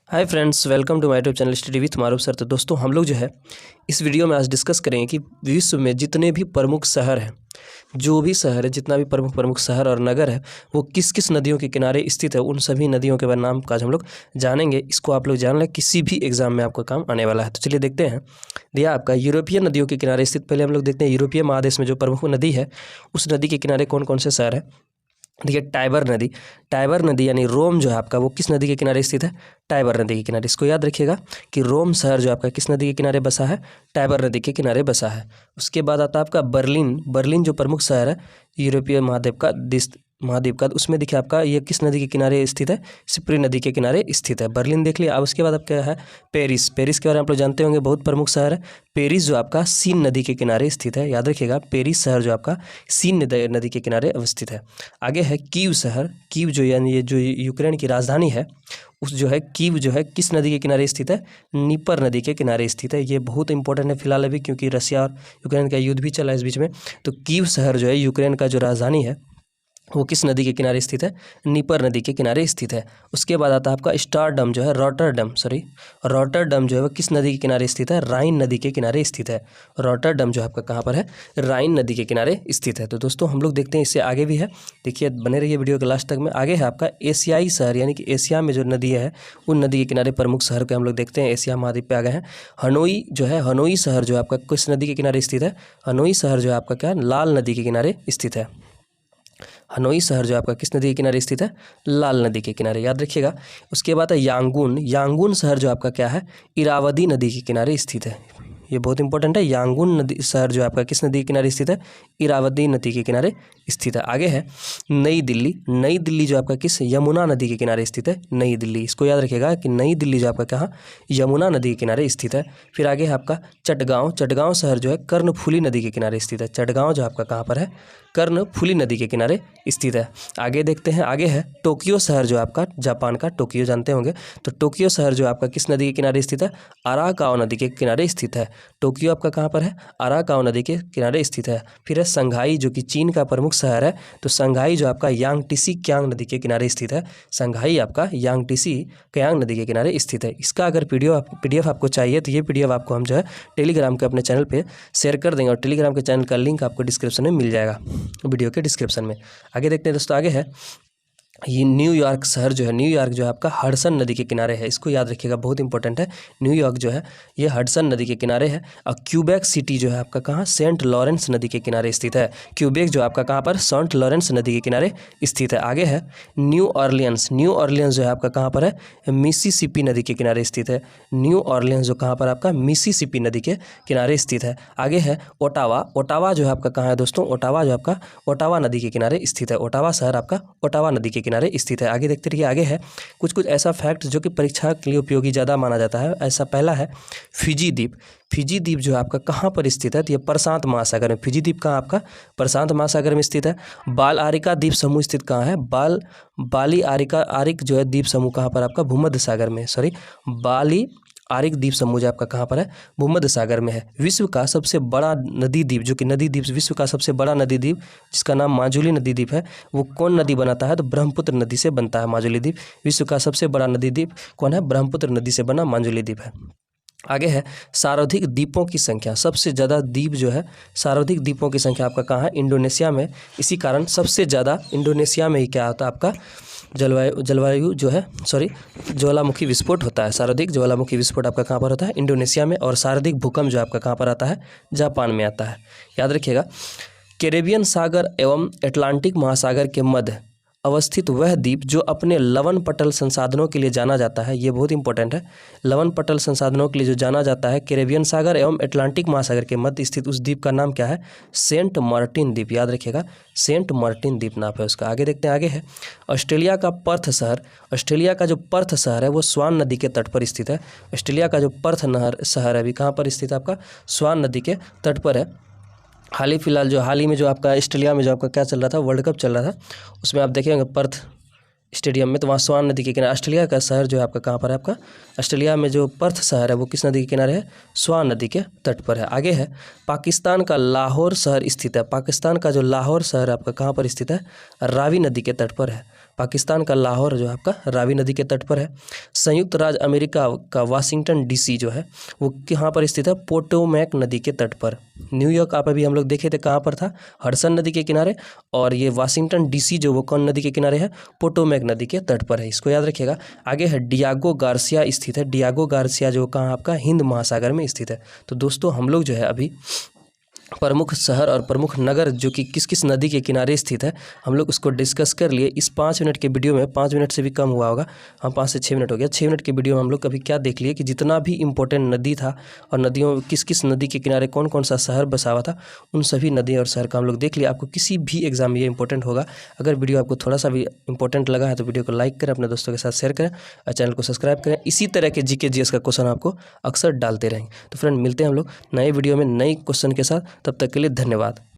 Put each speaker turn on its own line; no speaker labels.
Hi friends, welcome to my YouTube channel study with Maroof sir. तो दोस्तों, हम लोग जो है इस वीडियो में आज डिस्कस करेंगे कि विश्व में जितने भी प्रमुख शहर हैं, जो भी शहर है, जितना भी प्रमुख शहर और नगर है, वो किस किस नदियों के किनारे स्थित है। उन सभी नदियों के नाम का आज हम लोग जानेंगे। इसको आप लोग जान लें, किसी भी एग्जाम में आपका काम आने वाला है। तो चलिए देखते हैं। दिया आपका यूरोपीय नदियों के किनारे स्थित। पहले हम लोग देखते हैं यूरोपीय महादेश में जो प्रमुख नदी है, उस नदी के किनारे कौन कौन से शहर है। देखिए, टाइबर नदी यानी रोम जो है आपका, वो किस नदी के किनारे स्थित है? टाइबर नदी के किनारे। इसको याद रखिएगा कि रोम शहर जो आपका किस नदी के किनारे बसा है? टाइबर नदी के किनारे बसा है। उसके बाद आता है आपका बर्लिन जो प्रमुख शहर है यूरोपीय महाद्वीप का, उसमें देखिए आपका ये किस नदी के किनारे स्थित है? सिप्री नदी के किनारे स्थित है। बर्लिन देख लिया। अब उसके बाद आपका है पेरिस के बारे में आप लोग जानते होंगे, बहुत प्रमुख शहर है। पेरिस जो आपका सीन नदी के किनारे स्थित है। याद रखिएगा, पेरिस शहर जो आपका सीन नदी के किनारे अवस्थित है। आगे है कीव शहर। कीव जो यानी ये जो यूक्रेन की राजधानी है, उस जो है कीव जो है किस नदी के किनारे स्थित है? नीपर नदी के किनारे स्थित है। ये बहुत इंपॉर्टेंट है फिलहाल अभी, क्योंकि रशिया और यूक्रेन का युद्ध भी चला है इस बीच में। तो कीव शहर जो है यूक्रेन का जो राजधानी है, वो किस नदी के किनारे स्थित है? नीपर नदी के किनारे स्थित है। उसके बाद आता है आपका रॉटरडम जो है वो किस नदी के किनारे स्थित है? राइन नदी के किनारे स्थित है। रॉटरडम जो आपका कहाँ पर है? राइन नदी के किनारे स्थित है। तो दोस्तों, हम लोग देखते हैं इससे आगे भी है। देखिए, बने रहिए वीडियो के लास्ट तक में। आगे है आपका एशियाई शहर, यानी कि एशिया में जो नदी है, उन नदी के किनारे प्रमुख शहर को हम लोग देखते हैं। एशिया महाद्वीप पे आ गए हैं। हनोई शहर जो आपका किस नदी के किनारे स्थित है? हनोई शहर जो आपका क्या है? लाल नदी के किनारे स्थित है। हनोई शहर जो आपका किस नदी के किनारे स्थित है? लाल नदी के किनारे, याद रखिएगा। उसके बाद है यांगून शहर जो आपका क्या है? इरावदी नदी के किनारे स्थित है। ये बहुत इंपॉर्टेंट है। यांगून नदी शहर जो आपका किस नदी के किनारे स्थित है? इरावदी नदी के किनारे स्थित है। आगे है नई दिल्ली जो आपका किस? यमुना नदी के किनारे स्थित है। नई दिल्ली, इसको याद रखिएगा कि नई दिल्ली जो आपका कहाँ? यमुना नदी के किनारे स्थित है। फिर आगे है आपका चटगांव शहर जो है कर्णफुली नदी के किनारे स्थित है। चटगांव जो आपका कहाँ पर है? कर्णफुली नदी के किनारे स्थित है। आगे देखते हैं। आगे है टोक्यो शहर जो आपका, जापान का टोक्यो जानते होंगे। तो टोक्यो शहर जो आपका किस नदी के किनारे स्थित है? अराकावा नदी के किनारे स्थित है। टोक्यो आपका कहाँ पर है? अराकावा नदी के किनारे स्थित है। फिर है शंघाई, जो कि चीन का प्रमुख शहर है। तो शंघाई जो आपका यांगटीसी क्यांग नदी के किनारे स्थित है। शंघाई आपका यांगटीसी क्यांग नदी के किनारे स्थित है। इसका अगर पीडीएफ आपको चाहिए तो ये पीडीएफ आपको हम जो है टेलीग्राम के अपने चैनल पे शेयर कर देंगे, और टेलीग्राम के चैनल का लिंक आपको डिस्क्रिप्शन में मिल जाएगा, वीडियो के डिस्क्रिप्शन में। आगे देखते हैं दोस्तों। आगे है ये न्यूयॉर्क शहर जो है आपका हडसन नदी के किनारे है। इसको याद रखिएगा, बहुत इंपॉर्टेंट है। न्यूयॉर्क जो है ये हडसन नदी के किनारे है। और क्यूबेक सिटी जो है आपका कहाँ? सेंट लॉरेंस नदी के किनारे स्थित है। क्यूबेक जो आपका कहाँ पर? सेंट लॉरेंस नदी के किनारे स्थित है। आगे है न्यू ऑरलियंस जो है आपका कहाँ पर है? मिसिसिपी नदी के किनारे स्थित है। न्यू ऑरलियंस जो कहाँ पर आपका? मिसिसिपी नदी के किनारे स्थित है। आगे है ओटावा जो है आपका कहाँ है दोस्तों? ओटावा जो आपका ओटावा नदी के किनारे स्थित है। ओटावा शहर आपका ओटावा नदी के किनारे स्थित है। आगे देखते रहिए। आगे है कुछ ऐसा फैक्ट जो कि परीक्षा के लिए उपयोगी ज़्यादा माना जाता है। ऐसा पहला है फिजी द्वीप जो आपका कहाँ पर स्थित है? तो ये प्रशांत महासागर में। फिजी द्वीप कहाँ आपका? प्रशांत महासागर में स्थित है। बाल आरिका द्वीप समूह स्थित कहाँ है? बाली आरिक जो है द्वीप समूह कहाँ पर आपका? भूमध्य सागर में। बाली आरिक द्वीप समूह आपका कहाँ पर है? भूमध्य सागर में है। विश्व का सबसे बड़ा नदी द्वीप, जो कि विश्व का सबसे बड़ा नदी द्वीप, जिसका नाम माजुली नदी द्वीप है, वो कौन नदी बनाता है? तो ब्रह्मपुत्र नदी से बनता है माजुली द्वीप। विश्व का सबसे बड़ा नदी द्वीप कौन है? ब्रह्मपुत्र नदी से बना माजुली द्वीप है। आगे है सर्वाधिक द्वीपों की संख्या। सबसे ज़्यादा द्वीप जो है, सर्वाधिक द्वीपों की संख्या आपका कहाँ है? इंडोनेशिया में। इसी कारण सबसे ज़्यादा इंडोनेशिया में ही क्या होता है आपका? जलवायु जो है ज्वालामुखी विस्फोट होता है। सर्वाधिक ज्वालामुखी विस्फोट आपका कहाँ पर होता है? इंडोनेशिया में। और सर्वाधिक भूकंप जो आपका कहाँ पर आता है? जापान में आता है। याद रखिएगा, कैरेबियन सागर एवं अटलांटिक महासागर के मध्य अवस्थित वह द्वीप जो अपने लवण पटल संसाधनों के लिए जाना जाता है। ये बहुत इंपॉर्टेंट है। लवण पटल संसाधनों के लिए जो जाना जाता है, कैरेबियन सागर एवं अटलांटिक महासागर के मध्य स्थित उस द्वीप का नाम क्या है? सेंट मार्टिन द्वीप। याद रखिएगा, सेंट मार्टिन द्वीप नाम है उसका। आगे देखते हैं। आगे है ऑस्ट्रेलिया का पर्थ शहर। ऑस्ट्रेलिया का जो पर्थ शहर है वो स्वान नदी के तट पर स्थित है। ऑस्ट्रेलिया का जो पर्थ शहर है अभी कहाँ पर स्थित है आपका? स्वान नदी के तट पर है। हाल ही में जो आपका ऑस्ट्रेलिया में जो आपका क्या चल रहा था? वर्ल्ड कप चल रहा था। उसमें आप देखेंगे पर्थ स्टेडियम में, तो वहाँ स्वान नदी के किनारे ऑस्ट्रेलिया का शहर जो है आपका कहाँ पर है? आपका ऑस्ट्रेलिया में जो पर्थ शहर है वो किस नदी के किनारे है? स्वान नदी के तट पर है। आगे है पाकिस्तान का लाहौर शहर स्थित है। पाकिस्तान का जो लाहौर शहर आपका कहाँ पर स्थित है? रावी नदी के तट पर है। पाकिस्तान का लाहौर जो है आपका रावी नदी के तट पर है। संयुक्त राज्य अमेरिका का वाशिंगटन डीसी जो है वो कहाँ पर स्थित है, पोटोमैक नदी के तट पर। न्यूयॉर्क आप अभी हम लोग देखे थे कहाँ पर था, हडसन नदी के किनारे, और ये वाशिंगटन डीसी जो वो कौन नदी के किनारे है, पोटोमैक नदी के तट पर है, इसको याद रखिएगा। आगे है डियागो गार्सिया स्थित है, डियागो गार्सिया जो कहाँ आपका हिंद महासागर में स्थित है। तो दोस्तों हम लोग जो है अभी प्रमुख शहर और प्रमुख नगर जो कि किस किस नदी के किनारे स्थित है हम लोग उसको डिस्कस कर लिए। इस 5 मिनट के वीडियो में, 5 मिनट से भी कम हुआ होगा, हाँ 5 से 6 मिनट हो गया, 6 मिनट के वीडियो में हम लोग कभी क्या देख लिए कि जितना भी इंपॉर्टेंट नदी था और नदियों किस किस नदी के किनारे कौन कौन सा शहर बसा हुआ था, उन सभी नदी और शहर का हम लोग देख लिया। आपको किसी भी एग्जाम में ये इंपॉर्टेंट होगा। अगर वीडियो आपको थोड़ा सा भी इंपॉर्टेंट लगा है तो वीडियो को लाइक करें, अपने दोस्तों के साथ शेयर करें और चैनल को सब्सक्राइब करें। इसी तरह के जीके जीएस का क्वेश्चन आपको अक्सर डालते रहेंगे। तो फ्रेंड मिलते हैं हम लोग नए वीडियो में नए क्वेश्चन के साथ, तब तक के लिए धन्यवाद।